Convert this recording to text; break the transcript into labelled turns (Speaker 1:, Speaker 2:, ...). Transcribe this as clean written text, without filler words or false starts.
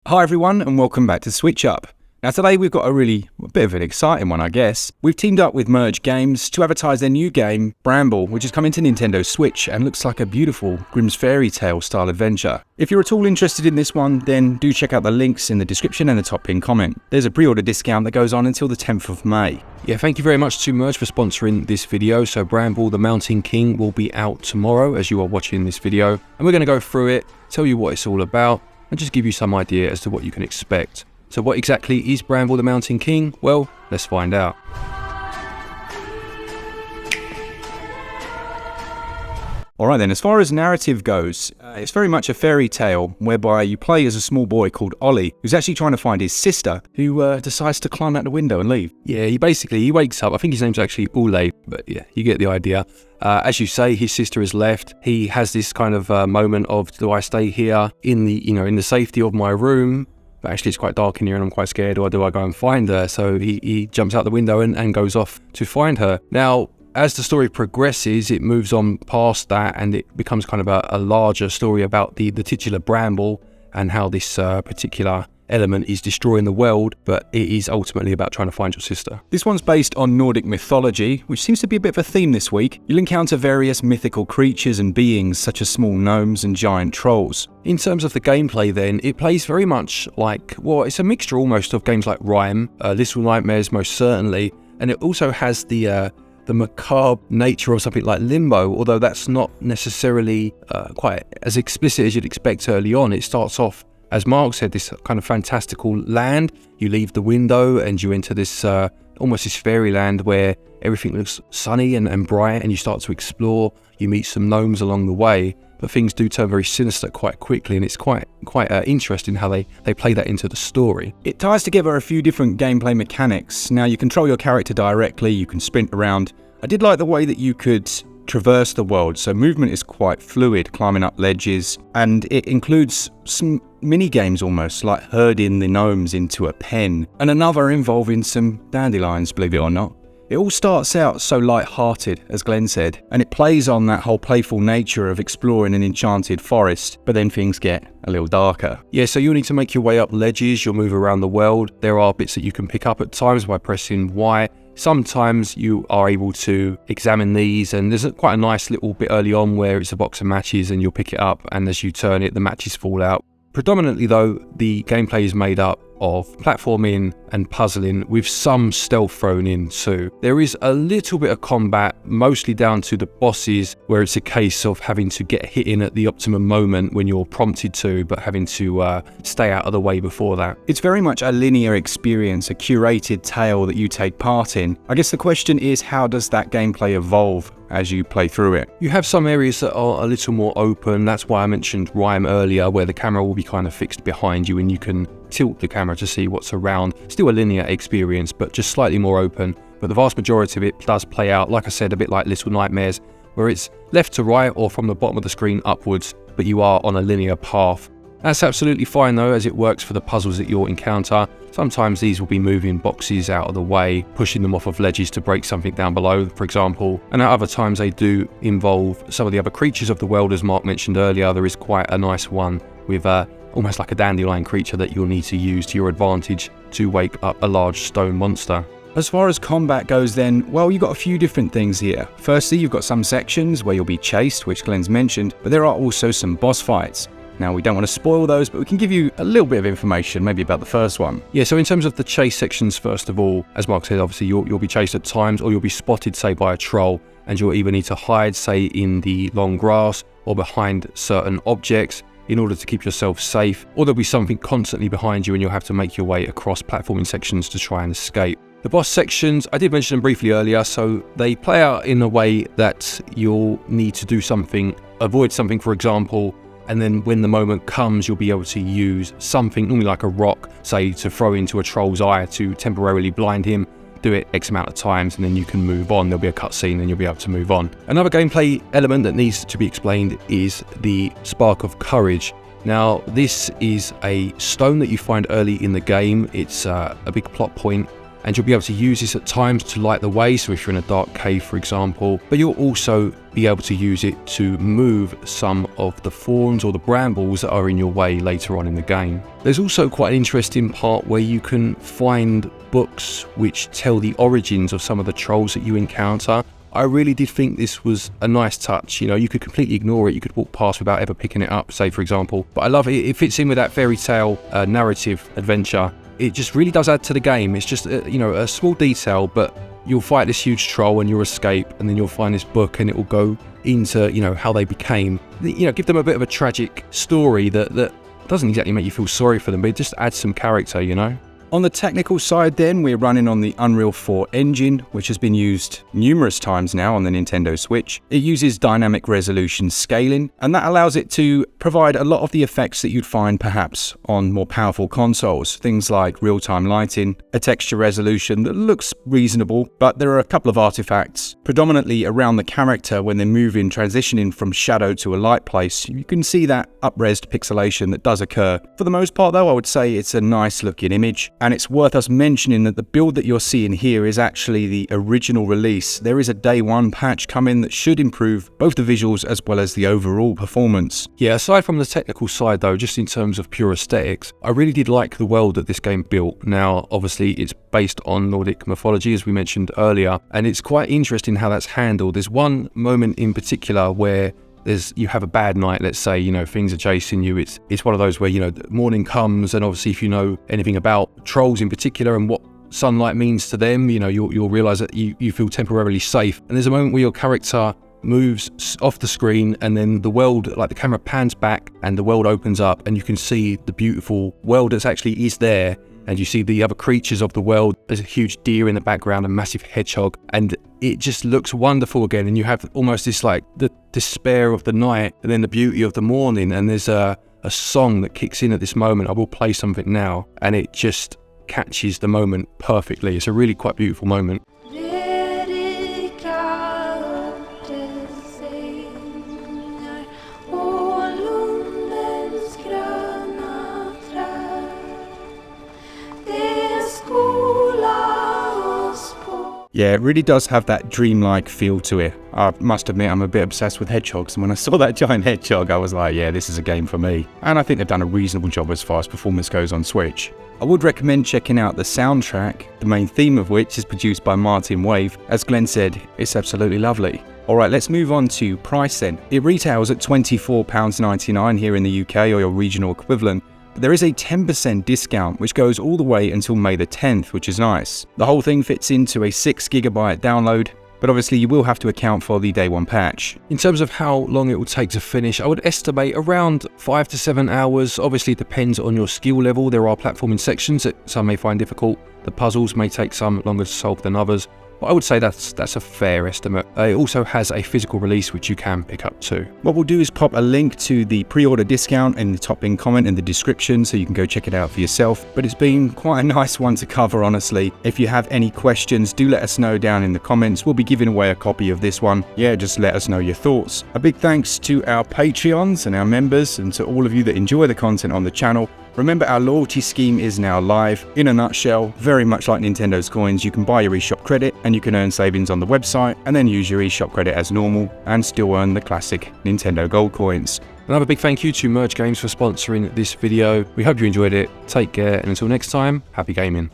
Speaker 1: Hi everyone and welcome back to SwitchUp. Now today we've got a bit of an exciting one I guess. We've teamed up with Merge Games to advertise their new game, Bramble, which is coming to Nintendo Switch and looks like a beautiful Grimm's Fairy Tale style adventure. If you're at all interested in this one, then do check out the links in the description and the top pinned comment. There's a pre-order discount that goes on until the 10th of May.
Speaker 2: Yeah, thank you very much to Merge for sponsoring this video. So Bramble, the Mountain King, will be out tomorrow as you are watching this video. And we're going to go through it, tell you what it's all about, and just give you some idea as to what you can expect. So what exactly is Bramble the Mountain King? Well, let's find out.
Speaker 1: Alright then, as far as narrative goes, it's very much a fairy tale whereby you play as a small boy called Ollie, who's actually trying to find his sister, who decides to climb out the window and leave.
Speaker 2: Yeah, he wakes up, I think his name's actually Ole, but yeah, you get the idea. As you say, his sister has left. He has this kind of moment of, do I stay here in the safety of my room? But actually it's quite dark in here and I'm quite scared, or do I go and find her? So he jumps out the window and goes off to find her. Now, as the story progresses, it moves on past that and it becomes kind of a larger story about the titular Bramble and how this particular element is destroying the world, but it is ultimately about trying to find your sister.
Speaker 1: This one's based on Nordic mythology, which seems to be a bit of a theme this week. You'll encounter various mythical creatures and beings such as small gnomes and giant trolls.
Speaker 2: In terms of the gameplay then, it plays very much like, well, it's a mixture almost of games like Rime, Little Nightmares most certainly, and it also has the macabre nature of something like Limbo, although that's not necessarily quite as explicit as you'd expect early on. It starts off, as Mark said, this kind of fantastical land. You leave the window and you enter this almost this fairyland where everything looks sunny and bright, and you start to explore. You meet some gnomes along the way, but things do turn very sinister quite quickly, and it's quite interesting how they play that into the story.
Speaker 1: It ties together a few different gameplay mechanics. Now you control your character directly, you can sprint around. I did like the way that you could traverse the world, so movement is quite fluid, climbing up ledges, and it includes some mini games almost, like herding the gnomes into a pen, and another involving some dandelions, believe it or not. It all starts out so light-hearted, as Glen said, and it plays on that whole playful nature of exploring an enchanted forest, but then things get a little darker.
Speaker 2: Yeah, so you'll need to make your way up ledges, you'll move around the world. There are bits that you can pick up at times by pressing Y. Sometimes you are able to examine these, and there's quite a nice little bit early on where it's a box of matches and you'll pick it up, and as you turn it, the matches fall out. Predominantly though, the gameplay is made up of platforming and puzzling with some stealth thrown in too. There is a little bit of combat, mostly down to the bosses, where it's a case of having to get hit in at the optimum moment when you're prompted to, but having to stay out of the way before that.
Speaker 1: It's very much a linear experience, a curated tale that you take part in. I guess the question is, how does that gameplay evolve as you play through it?
Speaker 2: You have some areas that are a little more open. That's why I mentioned Rime earlier, where the camera will be kind of fixed behind you and you can tilt the camera to see what's around. Still a linear experience, but just slightly more open. But the vast majority of it does play out, like I said, a bit like Little Nightmares, where it's left to right or from the bottom of the screen upwards, but you are on a linear path. That's absolutely fine though, as it works for the puzzles that you'll encounter. Sometimes these will be moving boxes out of the way, pushing them off of ledges to break something down below, for example. And at other times they do involve some of the other creatures of the world, as Mark mentioned earlier. There is quite a nice one with almost like a dandelion creature that you'll need to use to your advantage to wake up a large stone monster.
Speaker 1: As far as combat goes then, well, you've got a few different things here. Firstly, you've got some sections where you'll be chased, which Glen's mentioned, but there are also some boss fights. Now, we don't want to spoil those, but we can give you a little bit of information, maybe about the first one.
Speaker 2: Yeah, so in terms of the chase sections, first of all, as Mark said, obviously you'll be chased at times, or you'll be spotted, say, by a troll, and you'll either need to hide, say, in the long grass or behind certain objects in order to keep yourself safe, or there'll be something constantly behind you and you'll have to make your way across platforming sections to try and escape. The boss sections, I did mention them briefly earlier, so they play out in a way that you'll need to do something, avoid something, for example, and then when the moment comes, you'll be able to use something, normally like a rock, say, to throw into a troll's eye to temporarily blind him. Do it X amount of times and then you can move on. There'll be a cutscene and you'll be able to move on. Another gameplay element that needs to be explained is the Spark of Courage. Now, this is a stone that you find early in the game. It's a big plot point, and you'll be able to use this at times to light the way, so if you're in a dark cave for example, but you'll also be able to use it to move some of the thorns or the brambles that are in your way later on in the game. There's also quite an interesting part where you can find books which tell the origins of some of the trolls that you encounter. I really did think this was a nice touch. You know, you could completely ignore it, you could walk past without ever picking it up, say for example, but I love it. It fits in with that fairy tale narrative adventure. It just really does add to the game. It's just you know, a small detail, but you'll fight this huge troll and you'll escape, and then you'll find this book and it will go into, you know, how they became, you know, give them a bit of a tragic story that doesn't exactly make you feel sorry for them, but it just adds some character, you know.
Speaker 1: On the technical side then, we're running on the Unreal 4 engine, which has been used numerous times now on the Nintendo Switch. It uses dynamic resolution scaling, and that allows it to provide a lot of the effects that you'd find perhaps on more powerful consoles. Things like real-time lighting, a texture resolution that looks reasonable, but there are a couple of artifacts, predominantly around the character when they're moving, transitioning from shadow to a light place. You can see that up-resed pixelation that does occur. For the most part though, I would say it's a nice looking image. And it's worth us mentioning that the build that you're seeing here is actually the original release. There is a day one patch coming that should improve both the visuals as well as the overall performance.
Speaker 2: Yeah, aside from the technical side though, just in terms of pure aesthetics, I really did like the world that this game built. Now, obviously it's based on Nordic mythology, as we mentioned earlier, and it's quite interesting how that's handled. There's one moment in particular where you have a bad night, let's say, you know, things are chasing you. It's one of those where, you know, morning comes, and obviously if you know anything about trolls in particular and what sunlight means to them, you know, you'll realize that you feel temporarily safe. And there's a moment where your character moves off the screen, and then the world, like the camera pans back and the world opens up, and you can see the beautiful world that actually is there. And you see the other creatures of the world. There's a huge deer in the background, a massive hedgehog, and it just looks wonderful again. And you have almost this like the despair of the night and then the beauty of the morning. And there's a song that kicks in at this moment. I will play something now, and it just catches the moment perfectly. It's a really quite beautiful moment.
Speaker 1: Yeah, it really does have that dreamlike feel to it. I must admit I'm a bit obsessed with hedgehogs, and when I saw that giant hedgehog I was like, yeah, this is a game for me. And I think they've done a reasonable job as far as performance goes on Switch. I would recommend checking out the soundtrack, the main theme of which is produced by Martin Wave. As Glenn said, it's absolutely lovely. Alright, let's move on to price then. It retails at £24.99 here in the UK or your regional equivalent. There is a 10% discount which goes all the way until May the 10th, which is nice. The whole thing fits into a 6GB download, but obviously you will have to account for the day one patch.
Speaker 2: In terms of how long it will take to finish, I would estimate around 5 to 7 hours. Obviously it depends on your skill level. There are platforming sections that some may find difficult. The puzzles may take some longer to solve than others. But I would say that's a fair estimate. It also has a physical release which you can pick up too.
Speaker 1: What we'll do is pop a link to the pre-order discount in the top pinned comment in the description so you can go check it out for yourself. But it's been quite a nice one to cover, honestly. If you have any questions, do let us know down in the comments. We'll be giving away a copy of this one. Yeah, just let us know your thoughts. A big thanks to our Patreons and our members, and to all of you that enjoy the content on the channel. Remember, our loyalty scheme is now live. In a nutshell, very much like Nintendo's coins, you can buy your eShop credit and you can earn savings on the website and then use your eShop credit as normal and still earn the classic Nintendo Gold coins.
Speaker 2: Another big thank you to Merge Games for sponsoring this video. We hope you enjoyed it. Take care, and until next time, happy gaming.